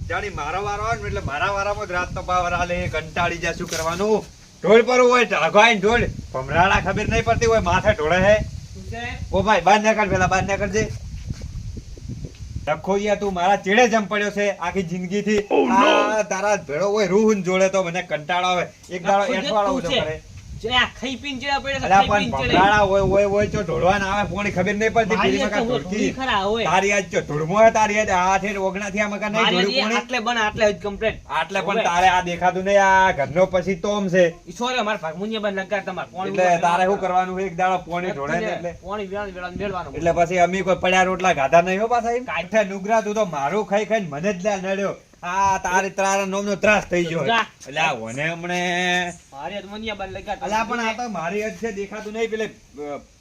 જાણી મારો વારો આવે ને એટલે મારા વારામાં જ રાતનો પાવર હાલે કંટાળી જાય શું કરવાનું ઢોળ પર હોય ઢાઘાઈ ઢોળ ભમરાડા ખબર નહીં પડતી હોય માથે ઢોળે હે ઓ ભાઈ બહાર નીકળ પેલા બહાર નીકળજે લખો યાર તું મારા ચેડે જમ પડ્યો છે આખી જિંદગી થી આ તારા ભેળો હોય રૂહ જોડે તો મને કંટાળો આવે એક દાડો એઠવાળો ઉડો કરે જે આ ખાઈ પીને જેડા પડ્યા છે અલા ખાઈ પણ પીને ભમરાડા હોય તો ઢોળવા ના આવે કોણી ખબર નહીં પડતી પેલી મકા ઢોળકી ખરા હોય તારી આજ જો ઢોળમો તારી આજ આ થે ઓગણાથી આ મકા નહીં ઢોળ્યું કોણી આટલે બન આટલે જ કમ્પ્લીટ આટલે પણ તારે આ દેખાતું નહીં આ ઘરનો પછી તોમ છે ઈશ્વરે અમાર ભાગમુનિયા બન લગાડ તમાર કોણ એટલે તારે શું કરવાનું એક દાડો પોણી ઢોળે ને એટલે કોણી વેળાન મેળવાનું એટલે પછી અમે કોઈ પડ્યા રોટલા ગાધા નહીં હો પાછા એમ કાઠે નુગરા તું તો મારું ખાઈ ખાઈને મને જ લે નડ્યો આ તારા નોમનો ત્રાસ થઈ ગયો એટલે આ ઓને હમણે મારી મુનિયા બન લગાડ અલા પણ આ તો મારી જ છે દેખાતું નહીં પેલે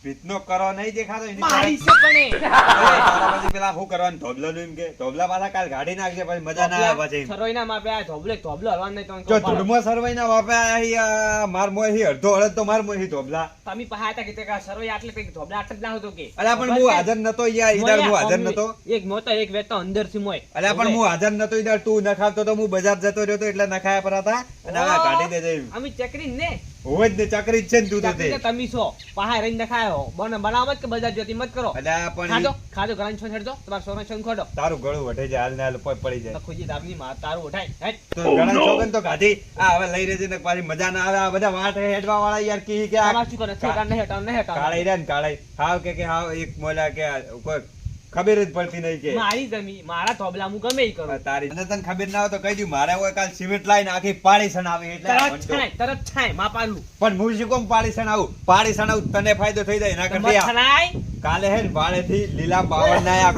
ભીતનો કરો નહીં દેખાતો એની મારી છે પણ તારા પછી પેલા શું કરવાનું ધોબલાનું એમ કે ધોબલા પાછા કાલ ગાડી નાખજે પછી મજા ના આવે પછી સરોઈના માપે આ ધોબલો હલવાન નહીં જો તમે ધૂળમો સરવાઈના બાપે આ માર મોહી અડધો અડધ તો માર મોહી ધોબલા તમે પહા હતા કે તે સરોઈ આટલે કઈ ધોબલા આટલે જ ના હતો કે અલા પણ હું હાજર નતો યાર ઈદાર હું હાજર નતો એક મોતો એક વેતો અંદર થી મોય અલા પણ હું હાજર નતો ઈદાર તું નખાવતો તો હું બજાર જતો રહ્યો તો એટલે નખાયા પર હતા અને આ કાઢી દેજે અમે ચકરી ને હોય જ ને ચકરી જ છે ને તું તો તે તમે છો પહા રહીને દેખાયો બનાવત કે બજાર જોતી મત કરો અલા પણ ખાધો ઘણા છો છેડજો તમાર સોનો છન ખોડો તારું ગળું વઢે જાય હાલ ને હાલ પડી જાય ખુજી દાબની માં તારું ઉઠાય હેટ તો ઘણા છોકન તો ગાધી આ હવે લઈ રહેજે ને પાછી મજા ના આવે આ બધા વાટ હેડવા વાળા યાર કી કે આમાં શું કરે ઠેકાણ નહીં હટાવ કાળે રે ને કાળે હાવ કે હાવ એક મોલા કે કોઈ ખબર જ પડતી નહીં કે મારી જમી મારા થોબલા હું ગમે ઈ કરું તારી અને તને ખબર ના હોય તો કહી દઉં મારે હોય કાલ સિમેન્ટ લાઈને આખી પાડી સણાવે એટલે તરત છાય માપાલું પણ હું શું કોમ પાડી સણાવું પાડી સણાવું તને ફાયદો થઈ જાય એના કરતા કાલે હે ને વાળેથી લીલા બાવળ ના આ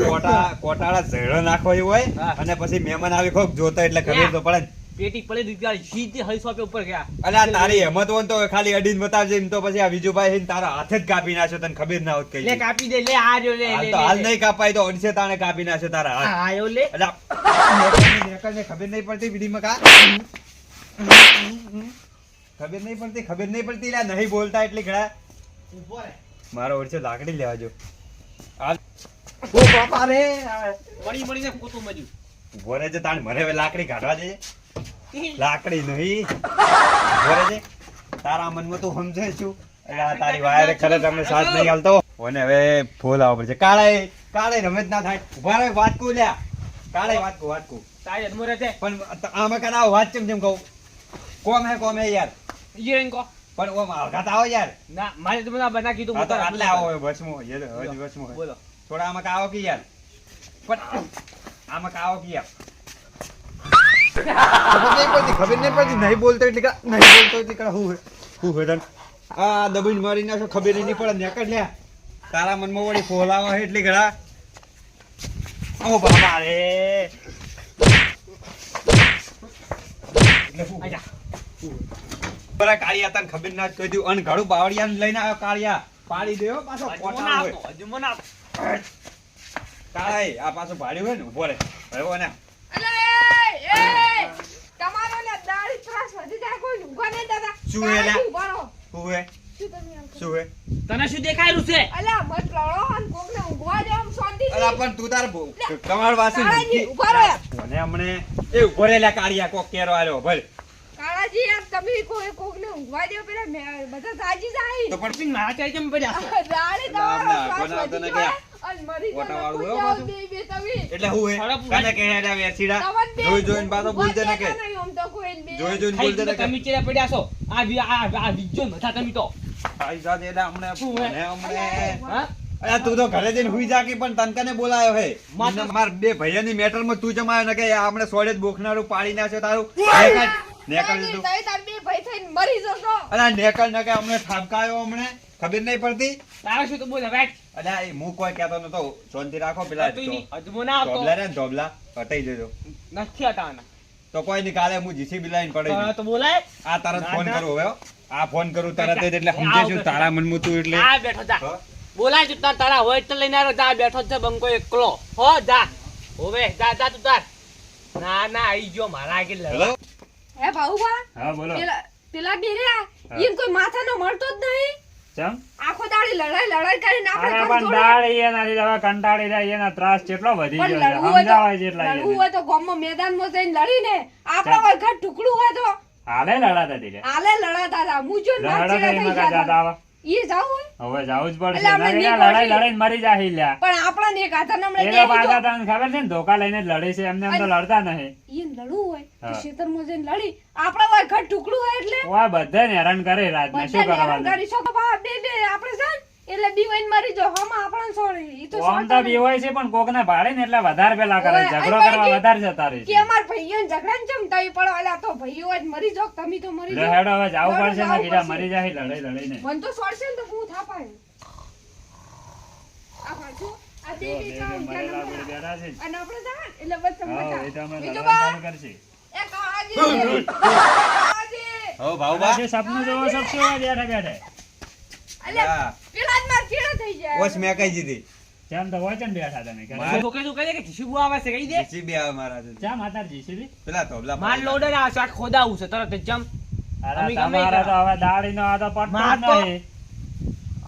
કોટાળા ઝેડો નાખવો હોય અને પછી મહેમાન આવી કોક જોતા એટલે ખબર તો પડે પેટી પડી દીધી સીધી હઈસો પે ઉપર ગયા અલ્યા તારી હિંમત હોય તો ખાલી અડીને બતાવજે એમ તો પછી આ વિજુભાઈ તારા હાથે જ કાપી નાખ્યો તને ખબર ના હોત કઈ લે કાપી દે લે આ જો લે હાલ તો હાલ નહીં કાપાય તો અડસે તાણે કાપી નાખ્યો તારા હાથ આયો લે અલ્યા ને ખબર નહીં પડતી વિડીમાં કા ખબર નહીં પડતી લા નહીં બોલતા એટલે ઘડા ઉભો રે મારો ઓરસે લાકડી લેવા જો હાલ ઓ બાપા રે મણીને પોતું મજ્યું ઉભો રે છે તાણ મને હવે લાકડી કાઢવા દે લાકડી નહીં ઉભો રે છે તારા મનમાં તું સમજે છું એટલે તારી વાયરે ખરે તમને સાથ નહીં હાલતો ઓને હવે ફૂલ આવવા પડશે કાળે રમેજ ના થાય ઉભા રે વાતકું લ્યા કાળે વાતકું તારે અદમોરે છે પણ આમાં કના વાત કેમ કહું કોમ હે યાર ઈ રેન કો પણ ઓમ આઘાત આવો યાર ના મારે તો મને બના કીધું આ તો આટલે આવો બસમો યાર હજ બસમો બોલો થોડા આમાં કાવો કે યાર પણ આમાં કાવો કે યાર ખબર નહીં પડતી નહીં બોલતો એટલે હું વેદન આ દબીને મારી નાખો ખબર નહીં પડે નેકડ લ્યા તારા મનમાં વળી ફોલાવો હે એટલે ઘડા ઓ બાબા રે આજા બરા કાળિયા તને ખબર ના કહી દઉં અન ઘડું બાવળિયાને લઈને આવ્યો કાળિયા પાડી દેવો પાછો કોટા હોય હજુ મને કાળાઈ આ પાછો ભાડ્યું હોય ને ઉભો રે હવે ને તમારો ને દાઢી ત્રાસ વધી જાય કોઈ ઊંઘવા નહીં દેતા શું હે લા? ઉભારો શું હે શું તમે આમ કરો? શું હે તને શું દેખાયલું છે અલા મત લડો અને કોકને ઊંઘવા દે આમ શાંતિ અલા પણ તું તાર કમાળ વાસી કાળાજી ઉભા રહો મને હમણે એ ઉભો રે લા કાળિયા કોક કેરો આલ્યો ભલ કાળાજી યાર તમે કોકને ઊંઘવા દે પેલા બધા જાજી જાય તો પણ પિન મારા ચાઈ કેમ પડ્યા છો દાઢી ના, તમારો ના, ત્રાસ કોના વધી તને જાય અને મરી કોટા વાળું જાય હોય બે તમે એટલે હું હે ખરાબ કાને કે હેડા વેસીડા જોઈ પાછો બોલતે ને કે જોઈ બોલતે ને કે તમે ચેડા પડ્યા છો આ વિજ્જો મથા તમે તો આઈ સાથે એડા હમણે શું હે? હમણે હા અરે તું તો ઘરે જઈને હુઈ જાકી પણ તનકને બોલાયો હે માથે- માર બે ભૈયાની મેટરમાં તું જમાયો ને કે આપણે સોડે જ બોખનારું પાડી નાખ્યો તારું નેકળ દીધું મરી જશો અલા નેકળ ને કે અમને ઠાબકાયો હમણે ખબર નહીં પડતી તારા શું તો બોલે વેટ અલા એ હું કોઈ કહેતો નતો શાંતિ રાખો પેલા તું ની અજમો ના આવતો ધોબલા રે ને ધોબલા હટાઈ દેજો નથી હટાવવાના તો કોઈ ની કાલે હું જીસીબી લાઈન પડી તો બોલાય આ તરત ના, ફોન ના. કરું હવે આ ફોન કરું તરત જ એટલે સમજે છું તારા મનમાં તું એટલે આ બેઠો જા હા? બોલાય તું તારા હોય તો લઈને આવ્યો જા બેઠો છે બંકો એકલો હો જા હોવે જા તું તાર ના આઈ ગયો મારા આગળ હેલો લડવા. હે ભાઉભા હા બોલો પેલા બે રહ્યા ઈન કોઈ માથાનો મળતો જ નહીં ચમ આખો દાડી લડાઈ કરીને આપણે અરે ઘર પણ જોડે- દાળ એનાથી હવે કંટાળી જાય એના ત્રાસ કેટલો વધી પણ ગયો છે લડવું હોય તો- સમજાવાય જેટલા લડવું એને. હોય તો ગામમાં મેદાનમાં જઈને લડીને આપણા કોઈ ઘર ટુકડું હોય તો હાલે લડાતા હતી લે. આલે લડાતા હતા મુજો લડો તો એમાં કાંઈ જાત આવે. ઈ જાવ હોય હવે જાવું જ પડશે એટલે આપણે નકર નહીં લડાઈ પહોંચી. લડાઈને મરી જાય લ્યા. પણ આપણને એક હાથર નમણે એના પાછા તને ખબર છે ને ધોકા લઈને જ લડે છે એમને એમ તો લડતા નહીં. ઈ લડવું હોય તો હા. ખેતરમાં જઈને લડી આપણા હોય ઘર ટુકડું હોય એટલે ઓય બધાને હેરાન કરે રાતના શું બધાને હેરાન કરવાનું. કરી શકો બા બે આપણે જાન એટલે બીવાઈને મરી જાવ હમ આપણને છોડી ઈ તો આમ તો બી હોય છે પણ કોકને ભાડે ને એટલે વધારે પેલા કરે ઓય, ઝઘડો અને કરવા કે- વધારે જતા રહે કે છે. અમાર ભાઈઓને ઝઘડાને ચમ તઈ પડો અલા તો ભાઈઓ જ મરી જાવ તમે તો મરી લે જાવ હેડો હવે જાવું હેડો, પડશે ને જાવું કીધા પડશે. મરી જાય લડાઈ લડાઈને. મન તો છોડશે ને તો હું થાપાય આ બાજુ આ બે જો, બે બે કામ બે મરેલા ધ્યાન આપણે બેઠા છે ને. અને આપણે જાણ એટલે બસ તમે હા, બચા. એ તો અમે બીજું લડવાનું બા? ચાલુ કરશે. એ કાજી કાજી હો ભાઉબા આજે સપનું જોવો છો શું હોય બેઠા બેઠા? અલ્યા હા. પેલા જ માર ચીડો થઈ જાય ઓછ મેં કહી દીધી કેમ તો હોય છે ને બેઠા તમે ઘરે? માર- છોકરી તું કહી દે કે જીસીબુ આવે છે કહી દે જીસીબી આવે મારા હાથે. ચા માતાજી સીધી? પેલા ધોબલા માર લોડર આ શાક ખોદાવું છે તરત જ જમ અરે અમે ગમે તમારા એ તો હવે દાઢીનો આ તો પટ્ટો માર જ તો- નહીં.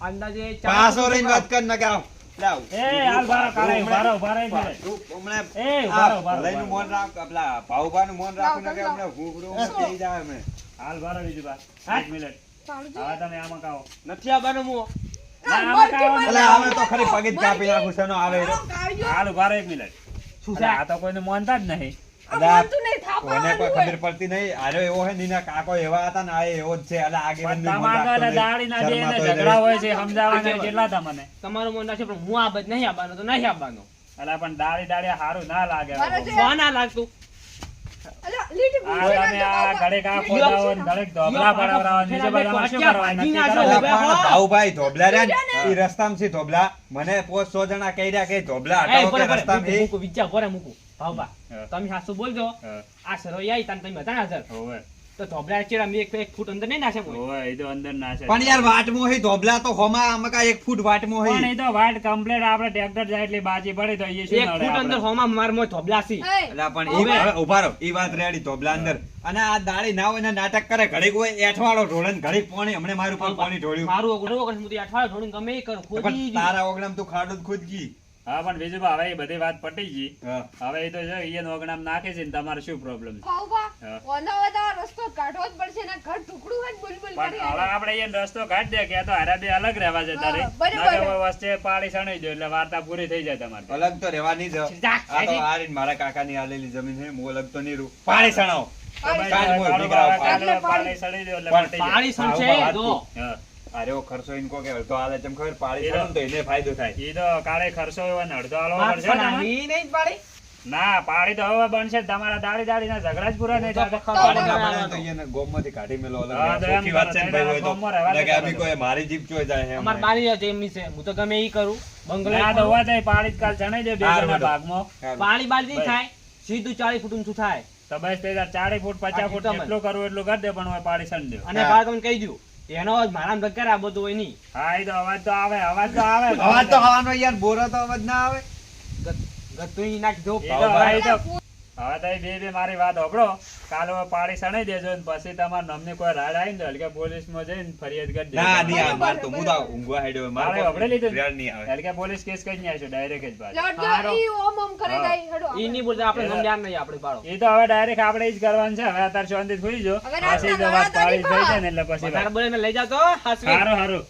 અંદાજે પાછો રહીને વાત કર ના ગાવ લાવ એ હાલ બારો કાળા ઉભા રહો, ઉભા રહો એક મિનિટ. તું હમણાં એ ઉભા રહો, ઉભા રહો, ભલાઈનું ઉભા મોન રહો. રાખ પેલા ભાઉભાનું મોન રાખો ને કે હમણાં ઘૂઘરું થઈ જાય અમે. હાલ બારો બીજું બા. હા? એક મિનિટ. તાળું હવે તમે આમાં કાઓ. નથી આવવાનું હું ના, આમાં કાઓ નહીં. અલા અમે તો ખરી પગે જ કાપી નાખું છે નો આવે રે. હાલ ઉભા રહો એક મિનિટ. શું અરે છે આ તો કોઈને માનતા જ નહીં. અલા, થાપા કોને કોઈ ખબર પડતી નહીં આરે એવો હે નીના કાકો એવા હતા ને આ એવો જ છે અલા આગે પણ બંને મોન તમારે રાખતો તો નહીં. દાઢીના બે ને શરમાતો ય ઝઘડા નહીં. હોય છે સમજાવવાના કેટલા તમને? તમારું મન રાખશે પણ હું આ બધ નહીં આવવાનો તો નહીં આવવાનો અલા પણ દાઢી હારું ના લાગે હવે. મારે જે- સો ના લાગતું આ તમે આ ઘડીક આ ખોદાવો ને ઘડીક ધોબલા પડાવરાવો ને નીચે બધામાં શું કરવાનું? નક્કી કરો. અલા, પણ ભાઉભાઈ ધોબલા રહ્યા ને ઈ રસ્તામાં છે ધોબલા મને 500 જણા કહી રહ્યા કે ધોબલા હટાવો કે રસ્તામાં છે. મૂકું વિચાર ઘરે મૂકું ભાવબા હા. તમે હાસુ બોલજો હા, આ સરોઈ આવી તાન તમે હતા હાજર હોવે, તો ધોબલા ચેડા મેં એક ફૂટ અંદર નહીં નાશે કોઈ હોવે, એ તો અંદર ના છે. પણ યાર વાટમાં હે ધોબલા તો હોમાં આમાં કા 1 ફૂટ વાટમાં પણ હે એ તો વાટ કમ્પ્લીટ આપણે ટ્રેક્ટર જાય એટલે બાજી પડી તો એ શું એક નડે ફૂટ અંદર આપણે? હોમાં માર મોય ધોબલા સી અલા પણ ઈ હવે ઉભા રહો ઈ વાત રેડી ધોબલા અંદર અને આ દાડી ના હોય ને નાટક કરે ઘડીક હોય એઠવાડો ઢોળે ને ઘડીક પાણી હમણે મારું પર પાણી ઢોળ્યું મારું ઓગણું ઓગણ સુધી અઠવાડિયે થોડું ગમે એ કરું ખોદી પણ તારા ઓગણામ તું ખાડો જ ખોદ ગઈ હા પણ બીજું બા, હવે એ બધી વાત પટી ગઈ. હા. હવે એ તો જો ઈ નોગણામ નાખે છે ને તમારે શું પ્રોબ્લેમ છે? હા. રસ્તો કાઢવો જ પડશે ને ઘર ટુકડું હોય ને બુલબુલ પણ કરી હવે આપણે એ રસ્તો કાઢી દે કે આ તો હારા બે અલગ રહેવા જતા રહી. હા, બરાબર. નકર કોઈ વચ્ચે પાડી સણાઈ જાય એટલે વાર્તા પૂરી થઈ જાય તમારી. અલગ તો રહેવાની જ જા, આ તો હેજી. હારી મારા કાકાની આલેલી જમીન છે હું અલગ તો નહીં રહું પાણી સણાવો તો ભાઈ કાઢ કાઢો, મોય, કાઢો, નીકળાવો, કાઢો, કાઢ. પાડી સડી દો એટલે પણ પતી જાય. પાણી શું છે હા, જો હા. અરે ઓ ખર્ચો ઇન કો કે અડધો હાલે ચમ ખબર પાણી એ સણો ને તો એને ફાયદો થાય ઈ તો કાળે ખર્ચો હોય ને અડધો આલવો માર પડશે ને પણ આમાં. આની નહીં પાડી ના પાડી તો હવે બનશે જ. તમારા દાડી ના ઝઘડા જ પૂરા નહીં થતા. પાણી ના બને તો એને ગોમમાંથી કાઢી મેલો અલગ હા, તો એમ ચોખ્ખી વાત છે ને કરો, ભાઈ હોય તો ગોમમાં રહેવા એટલે કે દેતા અભી નથી. કોઈ મારી જીભ ચોય જાય એમ અમાર નહીં. બાની જ એમની છે હું તો ગમે ઈ કરું બંગલો ના તો હોવા જાય પાડી જ કાલ જણાઈ દે બે હારું, જણા હારું. ભાગમાં. હારું. પાણી બાળી નહીં ભાઈ. થાય સીધું 40 ફૂટ ઊંચું થાય તો બસ તે 40 ફૂટ 50 ફૂટ આ તો જેટલું કરવું એટલું કરી દે પણ હવે પાડી સણ દે. અને હા. બાર તમને કહી દઉં એનો અવાજ મારા બગાર આ બધું હોય નહીં હા એ તો અવાજ તો આવે અવાજ તો આવે અવાજ તો હવાનો યાર બોરો તો અવાજ ના આવે ગતું ઈ નાખ દો એ તો હવે એ તો હવે તો એ બે મારી વાત હોભળો કાલ હવે પાડી સણાઈ દેજો ને પછી તમારા નામની કોઈ રાડ આવી ને તો હલકે પોલીસમાં જઈને ફરિયાદ કરી દેજો. ના નહીં આવે માર તો હું તો ઊંઘવા હેડ્યો માર મારે હમણાં લીધું ને? રેડ નહીં આવે હલકે પોલીસ કેસ કરી ને આવશો ડાયરેક્ટ જ પાછું. હારો. કરે જાય હેડો ઈ નહીં બોલતા આપણે નામ ધ્યાન નહીં આપણે પાડો એ તો હવે ડાયરેક્ટ આપણે જ કરવાનું છે હવે અત્યારે શાંતિ થઈ જો હવે રાતના પછી જો વાત લડાતા પાડી નહીં થઈ જાય ને એટલે પછી વધારે બોલે ને લઈ જાવ તો હાસવી સારું સારું